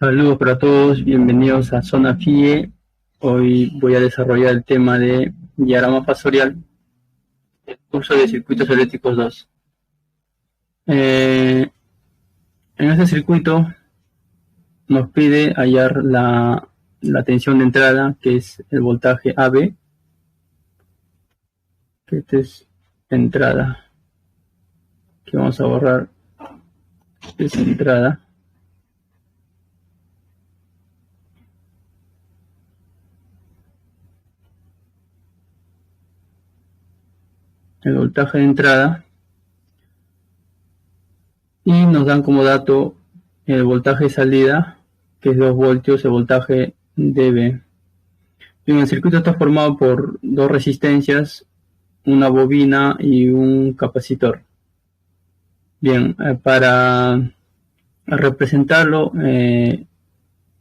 Saludos para todos, bienvenidos a Zona FIE. Hoy voy a desarrollar el tema de diagrama fasorial, el curso de circuitos eléctricos 2. En este circuito nos pide hallar la tensión de entrada, que es el voltaje AB, que esta es entrada, que vamos a borrar, es entrada. El voltaje de entrada, y nos dan como dato el voltaje de salida, que es 2 voltios, el voltaje dB. Bien, el circuito está formado por dos resistencias, una bobina y un capacitor. Bien, para representarlo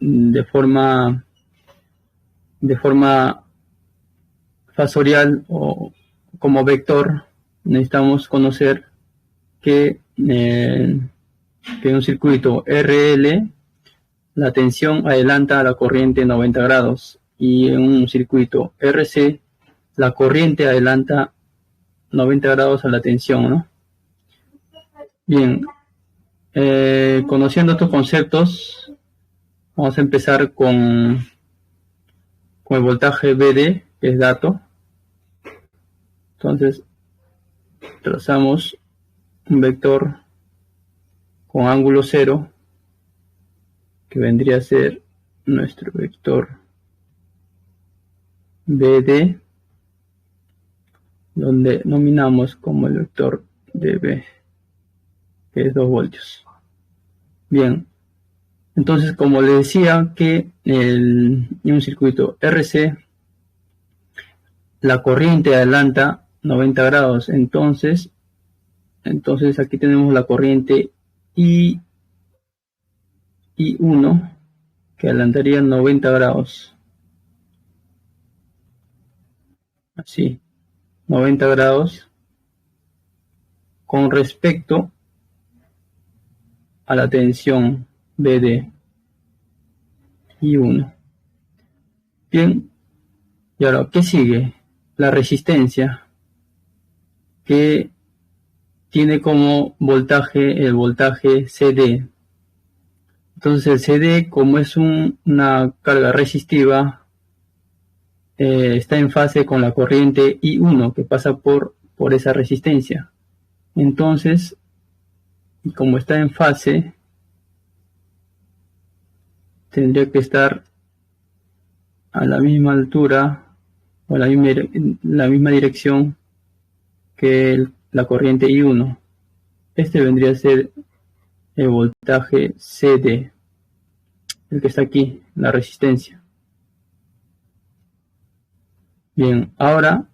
de forma fasorial o como vector, necesitamos conocer que en un circuito RL la tensión adelanta a la corriente 90 grados y en un circuito RC la corriente adelanta 90 grados a la tensión, ¿no? Bien, conociendo estos conceptos, vamos a empezar con el voltaje BD, que es dato. Entonces, trazamos un vector con ángulo 0, que vendría a ser nuestro vector BD, donde nominamos como el vector dB, que es 2 voltios. Bien, entonces como les decía que en un circuito RC la corriente adelanta 90 grados, entonces aquí tenemos la corriente I1 que adelantaría 90 grados, así, 90 grados con respecto a la tensión BD I1. Bien, y ahora, ¿qué sigue? La resistencia, que tiene como voltaje el voltaje CD. Entonces el CD, como es una carga resistiva, está en fase con la corriente I1 que pasa por esa resistencia. Entonces, como está en fase, tendría que estar a la misma altura o la misma dirección que la corriente I1. Este vendría a ser el voltaje CD, el que está aquí, la resistencia. Bien, ahora,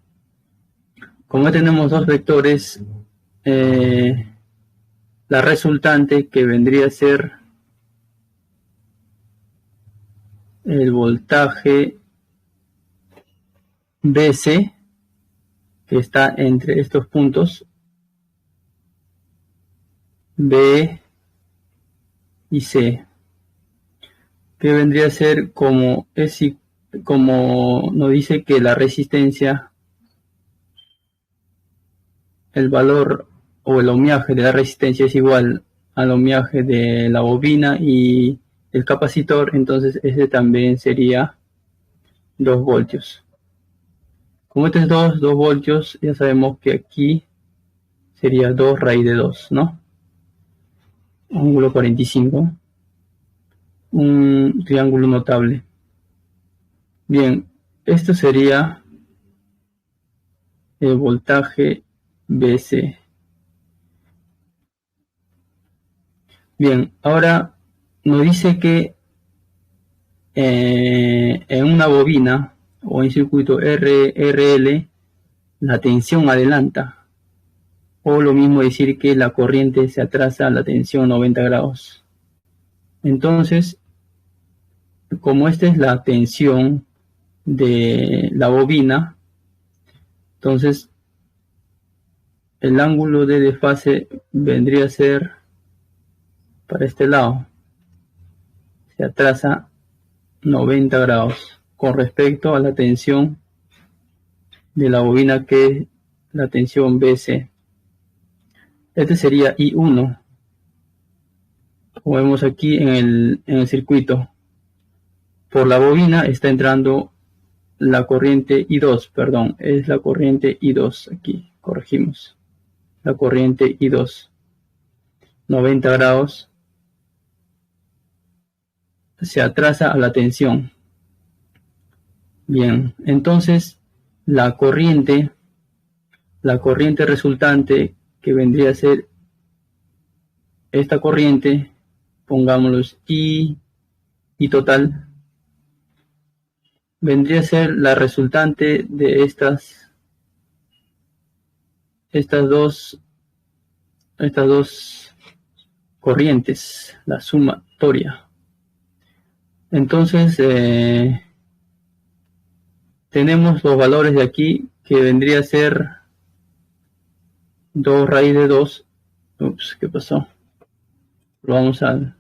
como tenemos dos vectores, la resultante, que vendría a ser el voltaje BC, que está entre estos puntos B y C, que vendría a ser como nos dice que la resistencia, el valor o el ohmiaje de la resistencia es igual al ohmiaje de la bobina y el capacitor, entonces ese también sería 2 voltios. Como este es 2 voltios, ya sabemos que aquí sería 2 raíz de 2, ¿no? Ángulo 45. Un triángulo notable. Bien, esto sería el voltaje BC. Bien, ahora nos dice que en una bobina o en circuito RL la tensión adelanta, o lo mismo decir que la corriente se atrasa a la tensión 90 grados. Entonces, como esta es la tensión de la bobina, entonces el ángulo de desfase vendría a ser para este lado, se atrasa 90 grados con respecto a la tensión de la bobina, que es la tensión BC. Este sería I1, como vemos aquí en el circuito. Por la bobina está entrando la corriente I2, perdón, es la corriente I2, aquí corregimos, la corriente I2, 90 grados, se atrasa a la tensión. Bien, entonces la corriente resultante, que vendría a ser esta corriente, pongámoslo I total, vendría a ser la resultante de estas dos corrientes, la sumatoria. Entonces tenemos los valores de aquí, que vendría a ser 2 raíz de 2. Ups, ¿qué pasó? Lo vamos a...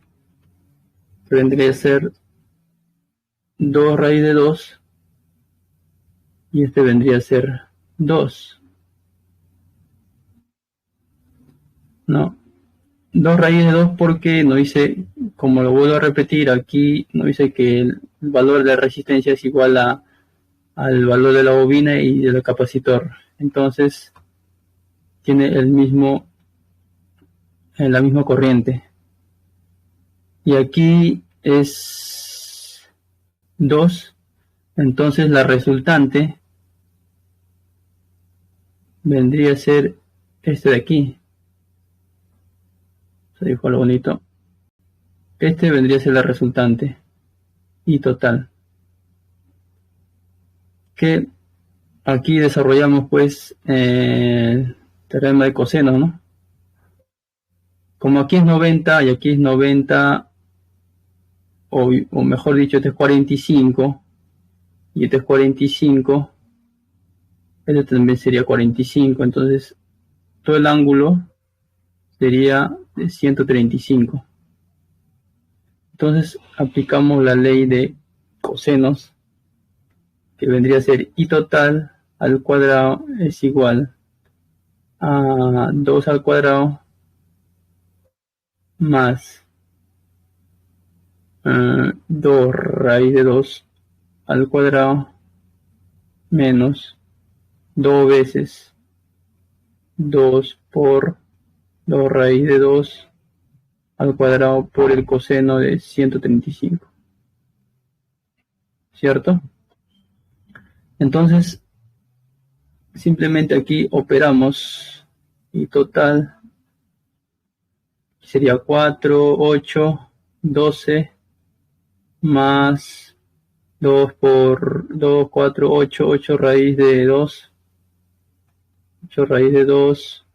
vendría a ser 2 raíz de 2. Y este vendría a ser 2. No. 2 raíz de 2 porque no dice, como lo vuelvo a repetir, aquí no dice que el valor de la resistencia es igual al valor de la bobina y del capacitor. Entonces tiene la misma corriente. Y aquí es 2. Entonces la resultante vendría a ser este de aquí. Se dijo lo bonito. Este vendría a ser la resultante. Y total. Que aquí desarrollamos pues el teorema de coseno, ¿no? Como aquí es 90 y aquí es 90, o mejor dicho, este es 45 y este es 45, este también sería 45, entonces todo el ángulo sería de 135. Entonces aplicamos la ley de cosenos, que vendría a ser I total al cuadrado es igual a 2 al cuadrado más 2 raíz de 2 al cuadrado menos 2 veces 2 por 2 raíz de 2 al cuadrado por el coseno de 135. ¿Cierto? Entonces, simplemente aquí operamos y total sería 4, 8, 12 más 2 por 2, 4, 8, 8 raíz de 2, 8 raíz de 2,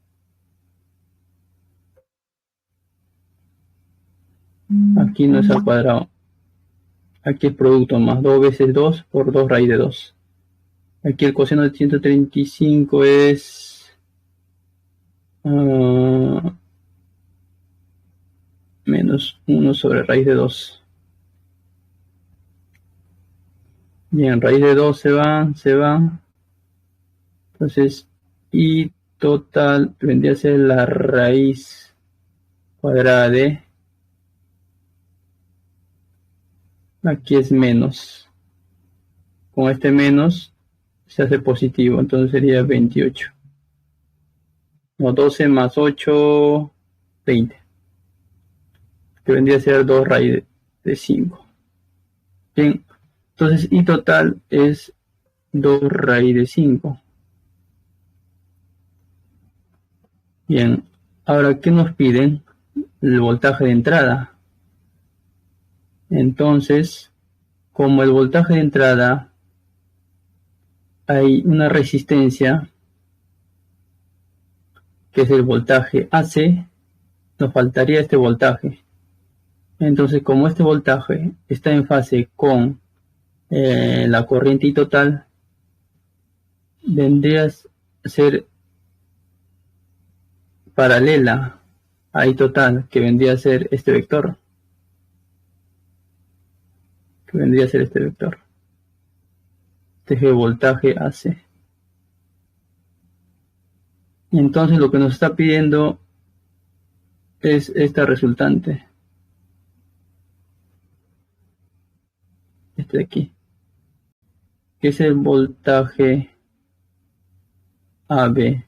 aquí no es al cuadrado, aquí es producto, más 2 veces 2 por 2 raíz de 2. Aquí el coseno de 135 es menos 1 sobre raíz de 2. Bien, raíz de 2 se va. Entonces, y total vendría a ser la raíz cuadrada de, aquí es menos. Con este menos se hace positivo, entonces sería 28. No, 12 más 8, 20. Que vendría a ser 2 raíz de 5. Bien, entonces I total es 2 raíz de 5. Bien, ahora, ¿qué nos piden? El voltaje de entrada. Entonces, como el voltaje de entrada hay una resistencia, que es el voltaje AC, nos faltaría este voltaje. Entonces, como este voltaje está en fase con la corriente I total, vendría a ser paralela a I total, que vendría a ser este vector. que vendría a ser este vector. Este eje de voltaje AC. Y entonces lo que nos está pidiendo es esta resultante. Este de aquí. Que es el voltaje AB.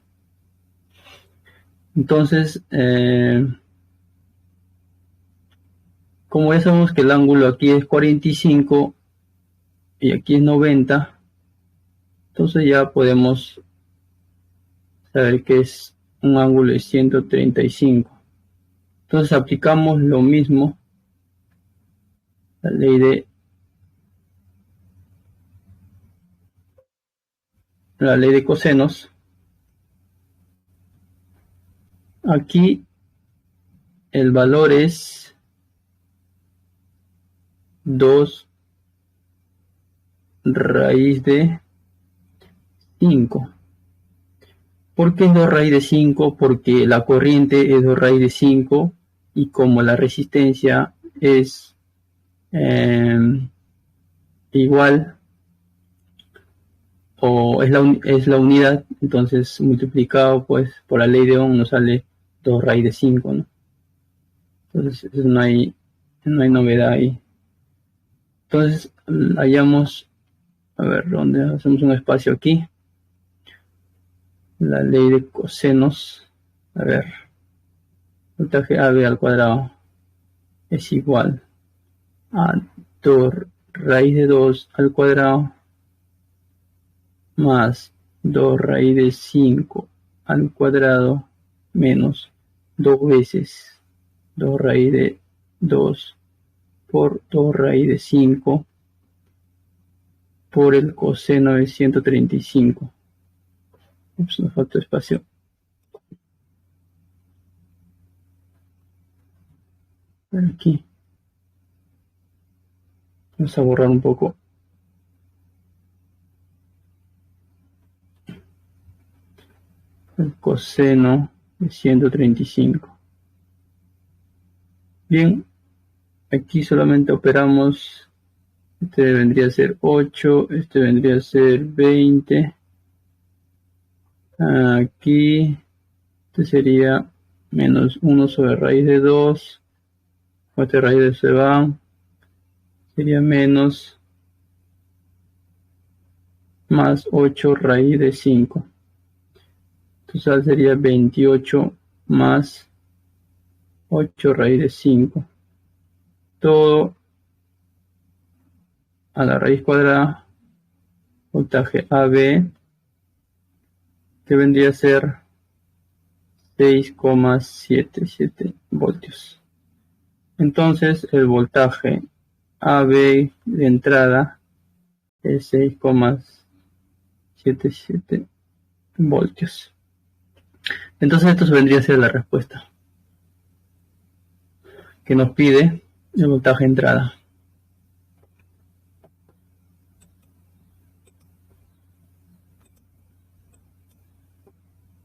Entonces, como ya sabemos que el ángulo aquí es 45 y aquí es 90, entonces ya podemos saber que es un ángulo de 135. Entonces aplicamos lo mismo, la ley de cosenos. Aquí el valor es 2 raíz de 5. ¿Por qué es 2 raíz de 5? Porque la corriente es 2 raíz de 5 y como la resistencia es igual o es la unidad, entonces multiplicado pues por la ley de Ohm nos sale 2 raíz de 5, ¿no? Entonces no hay novedad ahí. Entonces hallamos, a ver, ¿dónde hacemos un espacio aquí? La ley de cosenos, a ver, voltaje AB al cuadrado es igual a 2 raíz de 2 al cuadrado más 2 raíz de 5 al cuadrado menos 2 veces 2 raíz de 2 por 2 raíz de 5 por el coseno de 135. Ups, nos falta espacio. Aquí. Vamos a borrar un poco. El coseno de 135. Bien, aquí solamente operamos. Este vendría a ser 8, este vendría a ser 20. Aquí, este sería menos 1 sobre raíz de 2. Esta raíz de se va. Sería menos más 8 raíz de 5. Total sería 28 más 8 raíz de 5. Todo a la raíz cuadrada, voltaje AB, que vendría a ser 6,77 voltios. Entonces el voltaje AB de entrada es 6,77 voltios. Entonces esto vendría a ser la respuesta que nos pide el voltaje de entrada.